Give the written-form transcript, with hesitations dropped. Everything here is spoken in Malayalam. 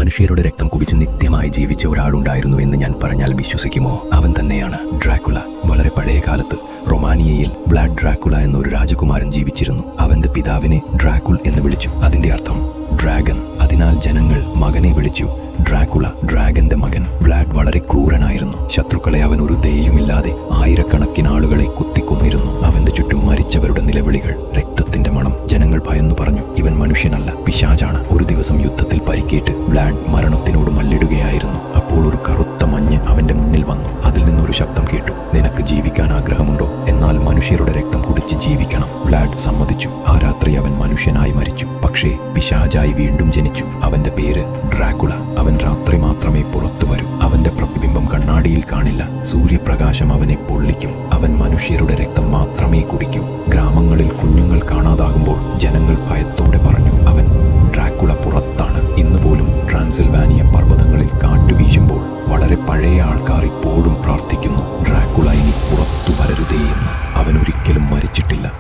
മനുഷ്യരുടെ രക്തം കുടിച്ച് നിത്യമായി ജീവിച്ച ഒരാളുണ്ടായിരുന്നു എന്ന് ഞാൻ പറഞ്ഞാൽ വിശ്വസിക്കുമോ? അവൻ തന്നെയാണ് ഡ്രാക്കുള. വളരെ പഴയ കാലത്ത് റൊമാനിയയിൽ വ്ലാഡ് ഡ്രാക്കുള എന്നൊരു രാജകുമാരൻ ജീവിച്ചിരുന്നു. അവന്റെ പിതാവിനെ ഡ്രാക്കുൾ എന്ന് വിളിച്ചു. അതിന്റെ അർത്ഥം ഡ്രാഗൺ. അതിനാൽ ജനങ്ങൾ മകനെ വിളിച്ചു ഡ്രാക്കുള, ഡ്രാഗന്റെ മകൻ. വ്ലാഡ് വളരെ ക്രൂരനായിരുന്നു. ശത്രുക്കളെ അവൻ ഒരു ദയയുമില്ലാതെ ആയിരക്കണക്കിന് ആളുകളെ കുത്തിക്കൊന്നിരുന്നു. അവന്റെ ചുറ്റും മരിച്ചവരുടെ നിലവിളികൾ, രക്തത്തിന്റെ മണം. ജനങ്ങൾ ഭയന്നു പറഞ്ഞു, ഇവൻ മനുഷ്യനല്ല, പിശാചാണ്. ഒരു ദിവസം യുദ്ധത്തിൽ പരിക്കേറ്റ് വ്ലാഡ് മരണത്തിനോട് മല്ലിടുകയായിരുന്നു. അപ്പോൾ ഒരു കറുത്ത മഞ്ഞ് അവന്റെ മുന്നിൽ വന്നു. അതിൽ നിന്നൊരു ശബ്ദം കേട്ടു, നിനക്ക് ജീവിക്കാൻ ആഗ്രഹമുണ്ടോ? എന്നാൽ മനുഷ്യരുടെ രക്തം കുടിച്ച് ജീവിക്കണം. വ്ലാഡ് സമ്മതിച്ചു. ആ രാത്രി അവൻ മനുഷ്യനായി മരിച്ചു. പക്ഷേ പിശാചായി വീണ്ടും ജനിച്ചു. അവന്റെ പേര് ഡ്രാക്കുള. അവൻ രാത്രി മാത്രമേ പുറത്തു വരൂ. അവന്റെ പ്രതിബിംബം കണ്ണാടിയിൽ കാണില്ല. സൂര്യപ്രകാശം അവനെ പൊള്ളിക്കും. അവൻ മനുഷ്യരുടെ രക്തം മാത്രമേ കുടിക്കൂ. ഗ്രാമങ്ങളിൽ കുഞ്ഞുങ്ങൾ കാണാതാകുമ്പോൾ ജനങ്ങൾ ഭയത്തോടെ പറഞ്ഞു, അവൻ ഡ്രാക്കുള പുറത്താണ്. ഇന്നുപോലും ട്രാൻസിൽവാനിയ പർവ്വതങ്ങളിൽ കാറ്റുവീശുമ്പോൾ വളരെ പഴയ ആൾക്കാർ ഇപ്പോഴും പ്രാർത്ഥിക്കുന്നു, ഡ്രാക്കുള ഇനി പുറത്തു വരരുതേ എന്ന്. അവൻ ഒരിക്കലും മരിച്ചിട്ടില്ല.